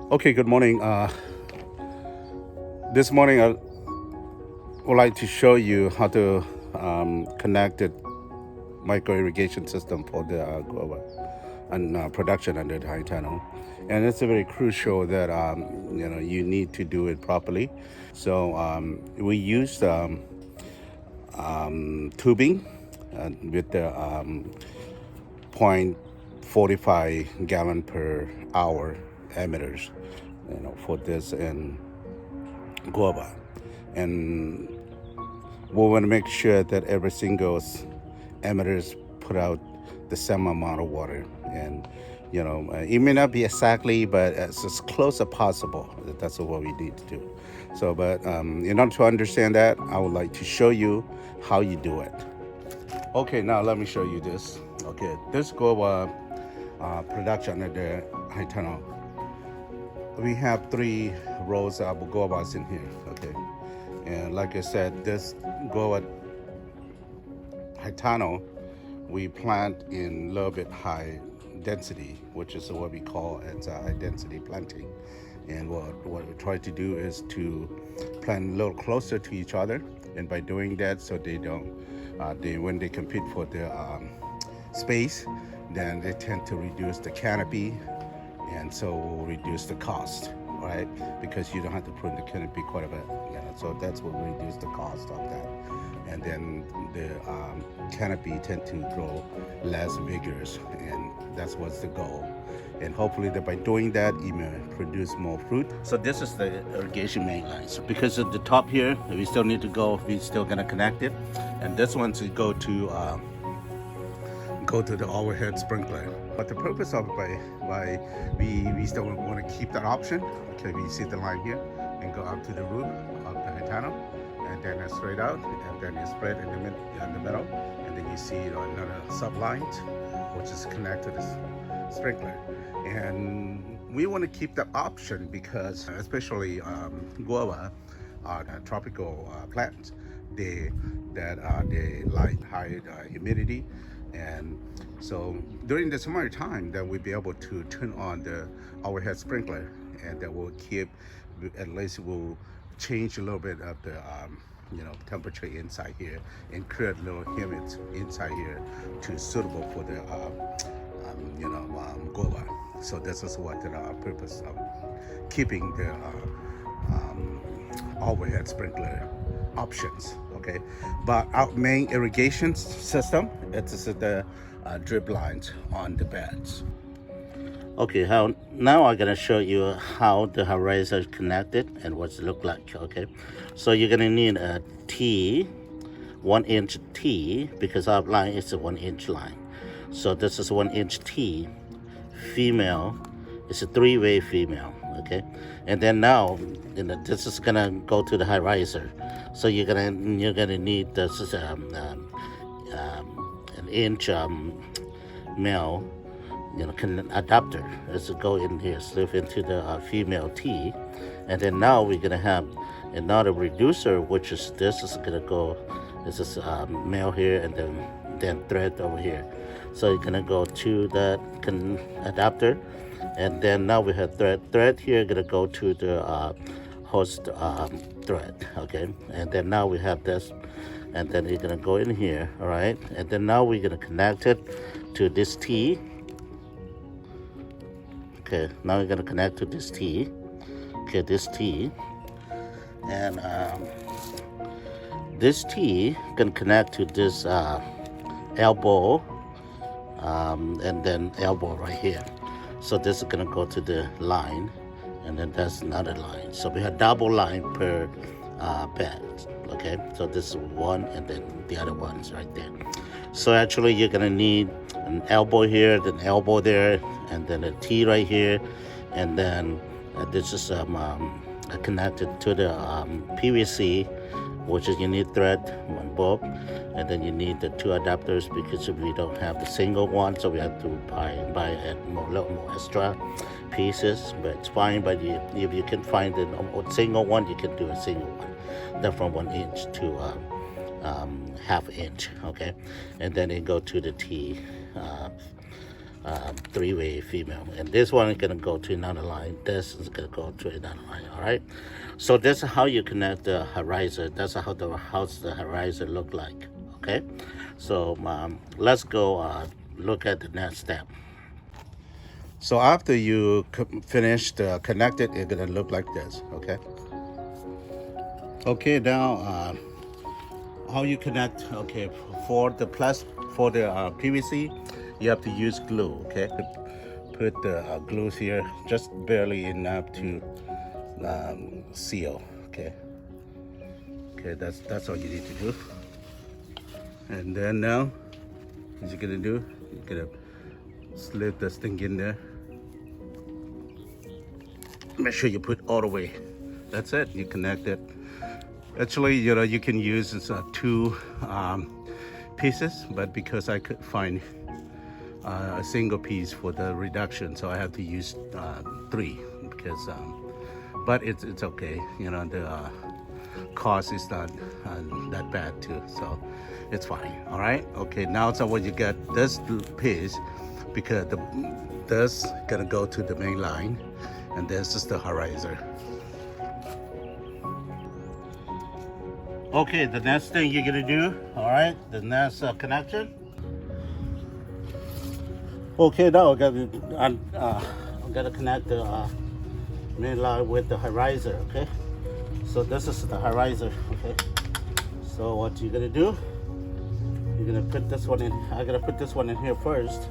Okay, good morning. This morning I would like to show you how to connect the micro irrigation system for the guava and production under the high tunnel. And it's a very crucial that you need to do it properly. So we use tubing with the 0.45 gallon per hour emitters, for this and guava. And we want to make sure that every single emitters put out the same amount of water. And it may not be exactly, but as close as possible. That's what we need to do. So, but in order to understand that, I would like to show you how you do it. Okay, now let me show you this. Okay, this guava production at the high tunnel. We have 3 rows of guavas in here. Okay, and like I said, this guava high tunnel we plant in a little bit high density, which is what we call as high density planting. And what we try to do is to plant a little closer to each other, and by doing that, so they don't, when they compete for the space, then they tend to reduce the canopy, and so will reduce the cost, right? Because you don't have to prune the canopy quite a bit, so that's what will reduce the cost of that. And then the canopy tend to grow less vigorous, and that's what's the goal. And hopefully that by doing that, you may produce more fruit. So this is the irrigation main line. So because of the top here, we still need to go, we're still gonna connect it. And this one to go to the overhead sprinkler. But the purpose of it, why we still want to keep that option. Okay, we see the line here and go up to the roof of the high tunnel, and then straight out, and then you spread in the middle, and then you see another sub line, which is connected to the sprinkler. And we want to keep that option because, especially guava, tropical plants, they like high humidity. And so during the summer time, that we'll be able to turn on the overhead sprinkler, and that will keep, at least will change a little bit of the temperature inside here, and create a little humid inside here to suitable for the guava. So this is what the purpose of keeping the overhead sprinkler options. Okay, but our main irrigation system, it's the drip lines on the beds. Okay, now I'm gonna show you how the horizon is connected and what's it look like. Okay, so you're gonna need a T, 1-inch T, because our line is a 1-inch line. So this is 1-inch T, female. It's a 3-way female. Okay, and then now this is gonna go to the high riser. So you're gonna need this is an inch male adapter. Let's go in here, slip into the female T, and then now we're gonna have another reducer, which is this is gonna go. This is male here, and then thread over here. So you're gonna go to that adapter, and then now we have thread here gonna go to the host thread. Okay, and then now we have this, and then you're gonna go in here. All right, and then now we're gonna connect it to this T. Okay, now we're gonna connect to this T. Okay, this T, and this T can connect to this elbow, and then elbow right here. So this is gonna go to the line, and then that's another line. So we have double line per bed. Okay, so this is one, and then the other one's right there. So actually you're gonna need an elbow here, then elbow there, and then a T right here, and then this is connected to the PVC, which is you need thread, one bulb, and then you need the 2 adapters, because if we don't have the single one, so we have to buy a little more extra pieces. But it's fine. But if you can find a single one, you can do a single one. Then from 1 inch to ½ inch. Okay, and then you go to the T three-way female, and this one is gonna go to another line. This is gonna go to another line. All right. So this is how you connect the horizon. That's how the horizon look like. Okay. So let's go look at the next step. So after you finish the connected, it's gonna look like this. Okay. Okay. Now how you connect? Okay. For the PVC, you have to use glue. Okay. Put the glue here, just barely enough to seal. Okay. Okay. That's all you need to do. And then now, what you're gonna do? You're gonna slip this thing in there. Make sure you put all the way. That's it. You connect it. Actually, you can use two pieces, but because I could find a single piece for the reduction, so I have to use three because. But it's okay. The cost is not that bad too, so it's fine. All right. Okay. Now, so when you get this piece, because this gonna go to the main line, and this is the horizon. Okay. The next thing you're gonna do, all right, the next connection. Okay. Now I'm gonna connect the main line with the horizon. Okay. So this is the horizon. Okay. So what you're gonna do? You're gonna put this one in. I'm gonna put this one in here first.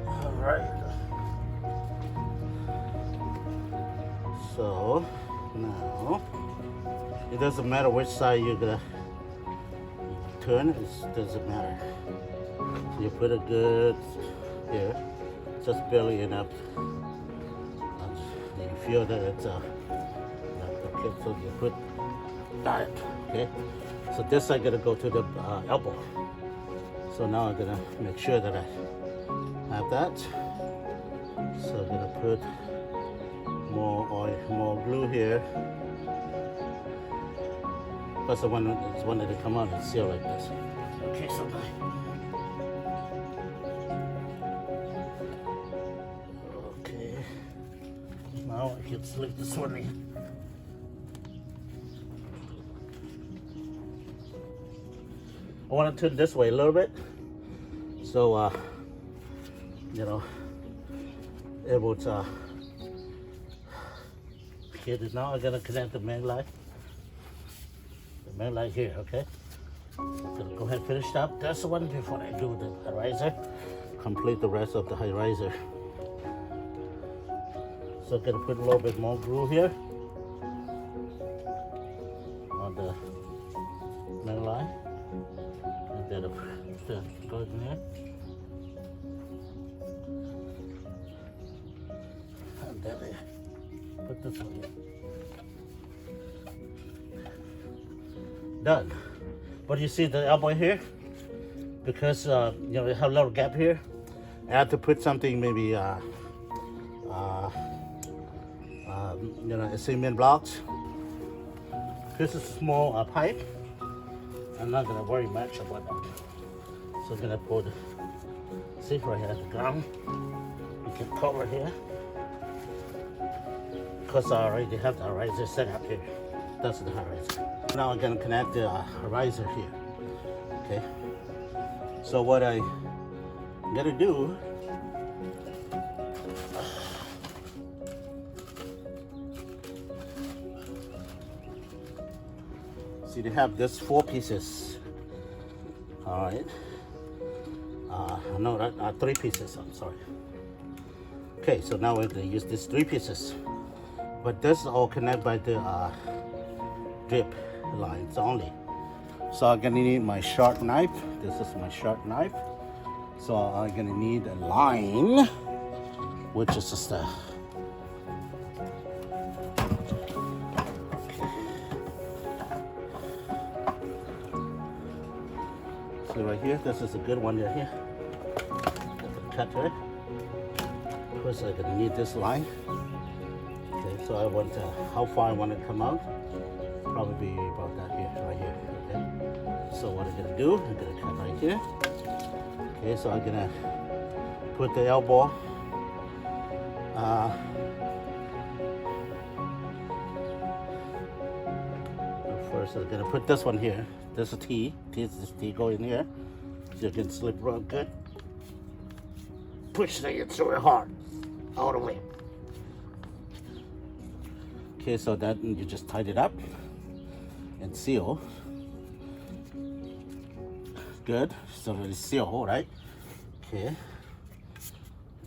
All right. So now it doesn't matter which side you're gonna turn. It doesn't matter. So you put it good here, just barely enough. You feel that it's okay. So you put that. Okay. So this I'm gonna go to the elbow. So now I'm gonna make sure that I have that. So I'm gonna put more oil, more glue here. Plus the one that they come out and seal like this. Okay, so okay. Now I can slip this one in. I want to turn this way a little bit, so able to. Okay, now I'm gonna connect the main line. The main line here, okay. I'm gonna go ahead and finish up this one before I do the horizon. Complete the rest of the horizon. So I'm gonna put a little bit more glue here on the main line. And then go in there. And then put this one in. Done. But you see the elbow here? Because you have a little gap here. I have to put something maybe cement blocks. This is a small pipe. I'm not gonna worry much about that. So I'm gonna put, see right here at the ground. You can cover here. Because I already have the horizon set up here. That's the horizon. Now I'm gonna connect the horizon here. Okay. So what I'm gonna do, see, they have this 4 pieces. All right. No, 3 pieces. I'm sorry. Okay, so now we're gonna use these 3 pieces, but this all connect by the drip lines only. So I'm gonna need my sharp knife. This is my sharp knife. So I'm gonna need a line, which is just a. See right here, this is a good one right here. Cut it. First I'm gonna need this line. Okay, so I want how far I want it to come out. Probably about that here, right here. Okay. So what I'm gonna do, I'm gonna cut right here. Okay, so I'm gonna put the elbow first. I'm gonna put this one here. This is a T. This T go in here. So you can slip real good. Push it through it hard, all the way. Okay, so that you just tied it up and seal. Good. So it's seal, right? Okay.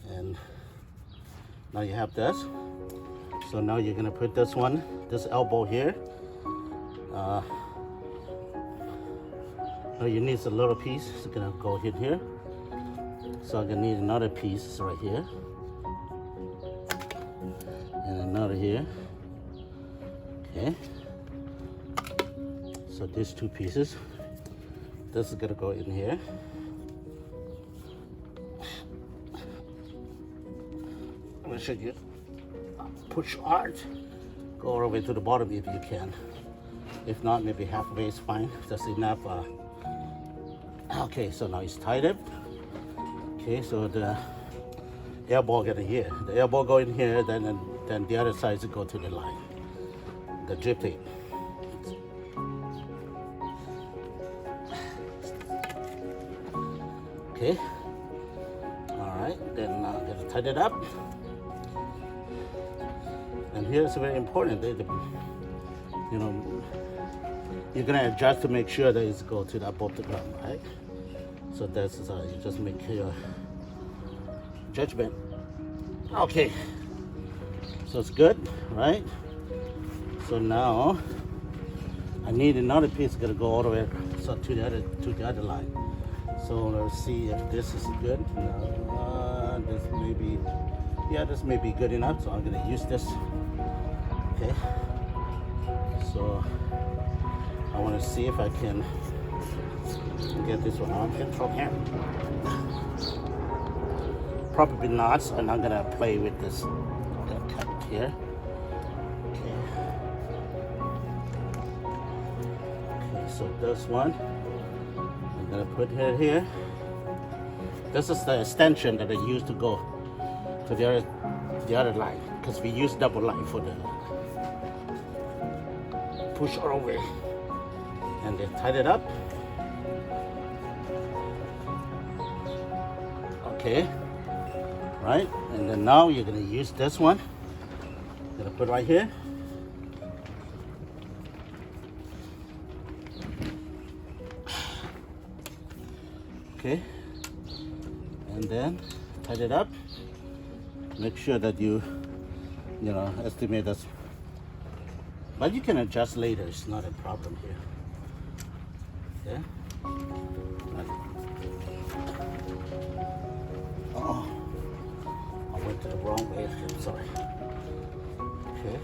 And now you have this. So now you're gonna put this one, this elbow here. Now you need a little piece. It's gonna go in here. So I'm gonna need another piece right here, and another here. Okay. So these two pieces. This is gonna go in here. I'm gonna show you. Push hard. Go all the way to the bottom if you can. If not, maybe halfway is fine. That's enough. Okay, so now it's tied up. Okay, so the elbow get in here. The elbow go in here, then the other side go to the line. The drip tape. Okay. All right. Then I'm gonna tighten it up. And here's very important. You know, you're gonna adjust to make sure that it's go to the above the ground, right? So that's you just make your judgment. Okay. So it's good, right? So now I need another piece gonna go all the way so to the other line. So let's see if this is good. No, this may be, yeah, this may be good enough. So I'm gonna use this. Okay. So I want to see if I can get this one on from here. Probably not. So I'm not gonna play with this. I'm gonna cut it here. Okay. Okay. So this one. I'm gonna put her here. This is the extension that I used to go to the other line, because we use double line for the push all the way, and then tied it up. Okay, right, and then now you're gonna use this one. Gonna put right here. Okay, and then tied it up. Make sure that you estimate this, but you can adjust later. It's not a problem here. Okay. Oh, I went to the wrong way. I'm sorry. Okay.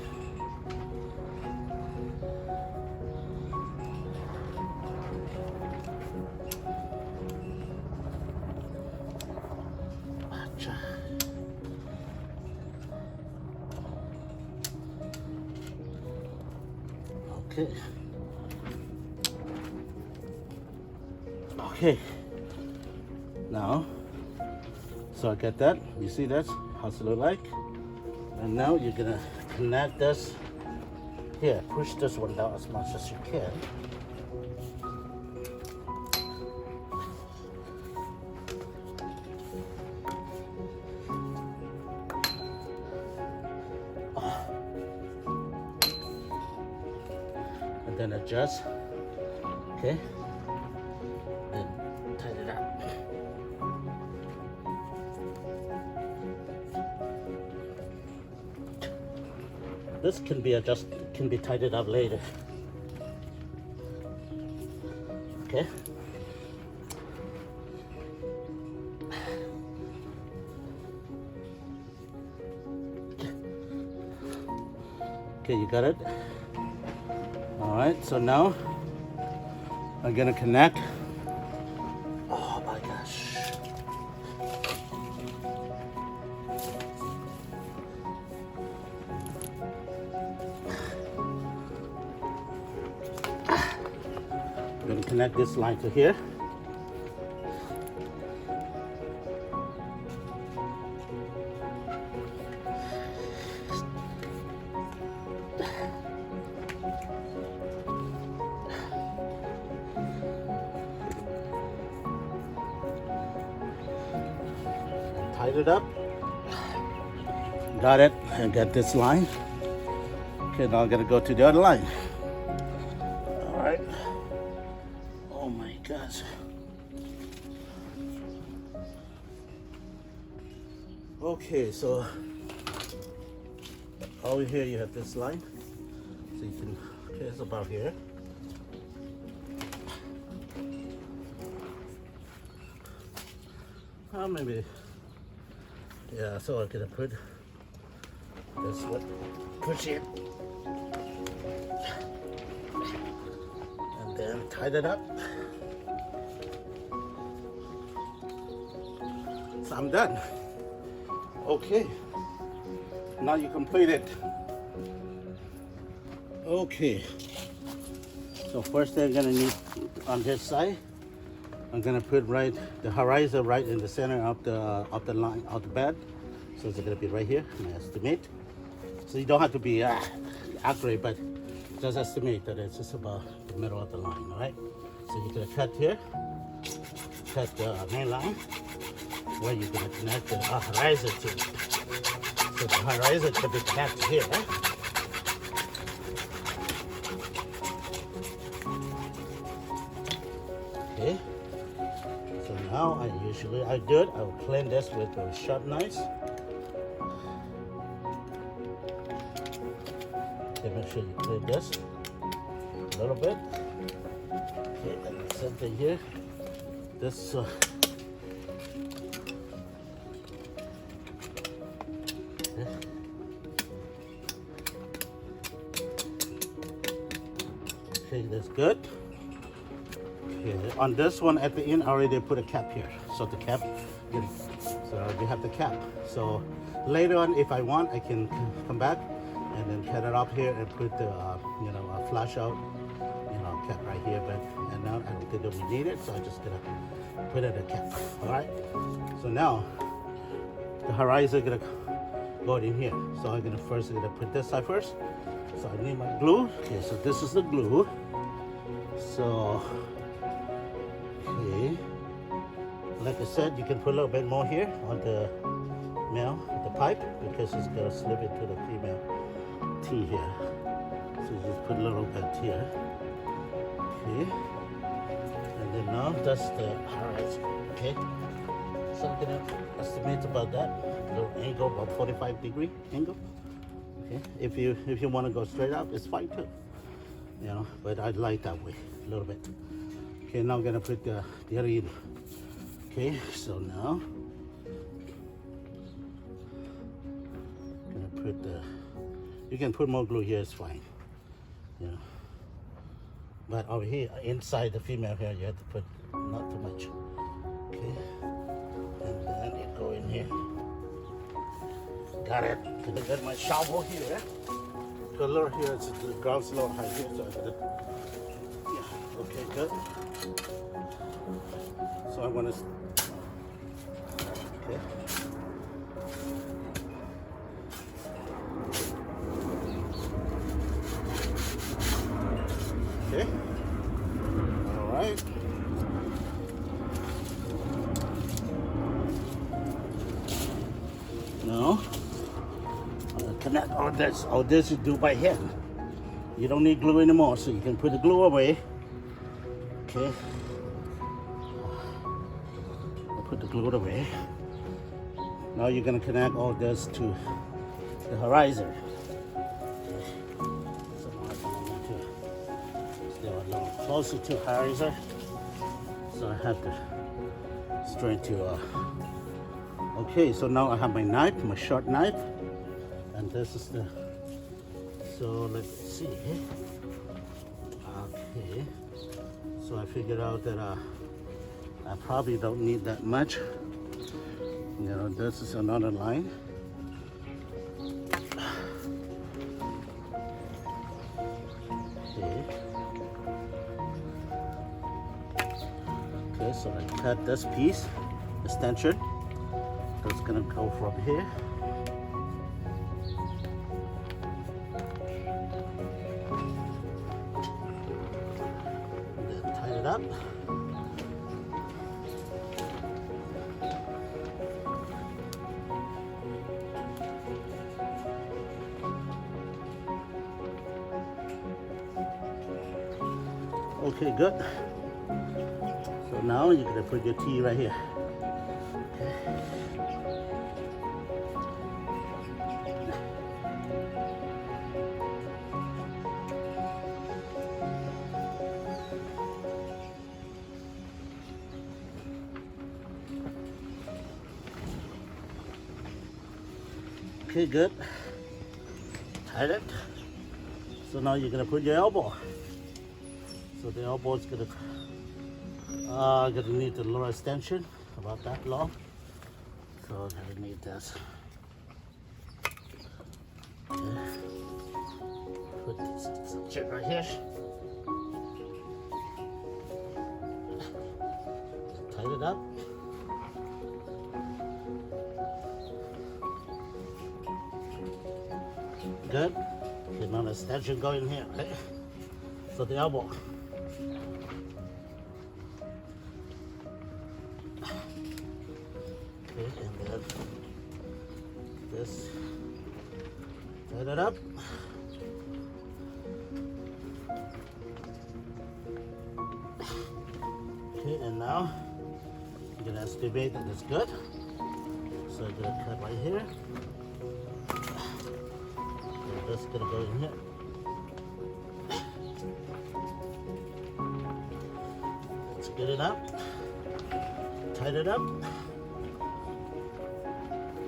Okay. Okay. Now, so I get that. You see that's how it look like. And now you're gonna connect this here. Push this one down as much as you can. And then adjust. Okay. And tighten it up. This can be adjusted, can be tightened up later. Okay. Okay, you got it? All right, so now I'm gonna connect. Oh my gosh. I'm gonna connect this line to here. tied it up. Got it, and got this line. Okay, now I'm gonna go to the other line. All right. Oh my gosh. Okay, so over here you have this line. So you can, okay, it's about here. Maybe, yeah, so I'm gonna put this one, push it, and then tie it up. So I'm done. Okay, now you complete it. Okay, so first thing I'm gonna need on this side, I'm gonna put the horizon right in the center of the line of the bed. So it's gonna be right here, my estimate. So you don't have to be accurate, but just estimate that it's just about the middle of the line, all right? So you're gonna cut here, cut the main line, where you're gonna connect the horizon to. So the horizon could be connected here, right? Okay. So now I do it. I will clean this with a sharp knife. Okay, make sure you clean this a little bit. Okay, and the same thing here. This okay, that's good. Okay, on this one at the end, I already put a cap here. So the cap, so you have the cap. So later on, if I want, I can come back and then cut it off here and put the, a flash out, cap right here. But and now I don't think that we need it, so I'm just gonna put it a cap. All right. So now the horizon gonna go in here. So I'm gonna put this side first. So I need my glue. Okay, so this is the glue. So, okay, like I said, you can put a little bit more here on the male, the pipe, because it's gonna slip into the female T here. So just put a little bit here. Okay, and then now that's the horizon. Okay, so I'm gonna estimate about that little angle, about 45-degree angle. Okay, if you want to go straight up, it's fine too. But I like that way a little bit. Okay, now I'm gonna put the other in. Okay, so now I'm gonna put you can put more glue here, it's fine. But over here, inside the female here, you have to put not too much. Okay, and then you go in here. Got it. I got my shovel here. The little here, the ground's a little high here, so I got it. Yeah, okay, good. So I want to, okay. Okay. All right. Now, connect all this you do by hand. You don't need glue anymore, so you can put the glue away. Okay. I'll put the glue away. Now you're gonna connect all this to the horizon. So now I'm going to stay a little closer to horizon. So I have to straight to okay, so now I have my knife, my sharp knife. And this is the, so let's see. Okay, so I figured out that I probably don't need that much. This is another line. Okay. Okay, so I cut this piece, extension. That's gonna go from here. Up. Okay, good. So now you're gonna put your tea right here. Okay, good. Tight it. So now you're gonna put your elbow. So the elbow is gonna need a little extension, about that long. So gonna need this. Okay. Put this section right here. Tight it up. Good. Okay, now the extension going here, right? So the elbow. Okay, and then this. Tight it up. Okay, and now you're gonna estimate that it's good. So I'm gonna cut right here. And this is gonna go in here. Let's get it up. Tight it up.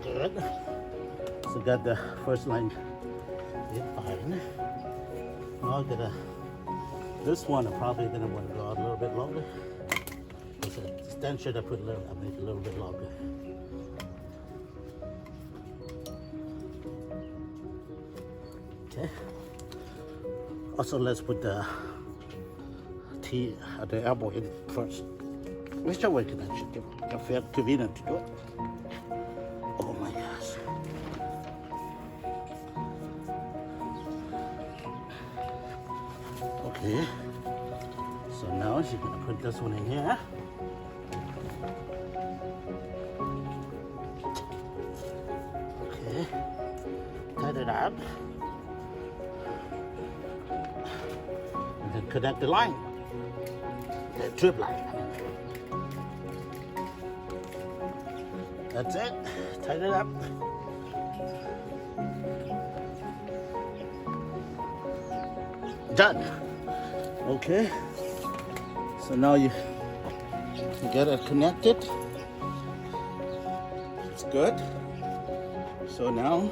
Good. So got the first line in fine. Now I'm gonna, this one I'm probably gonna want to go out a little bit longer. This extension I make it a little bit longer. Okay. Also, let's put the T at the elbow in first. Which way can I should get fair convenient to do it? Oh my gosh. Okay. So now she's gonna put this one in here. Okay. Tight it up. And then connect the line. The trip line. That's it. Tight it up. Done. Okay. So now you get it connected. It's good. So now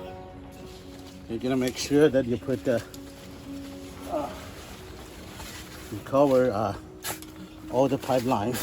you're gonna make sure that you put the you cover all the pipeline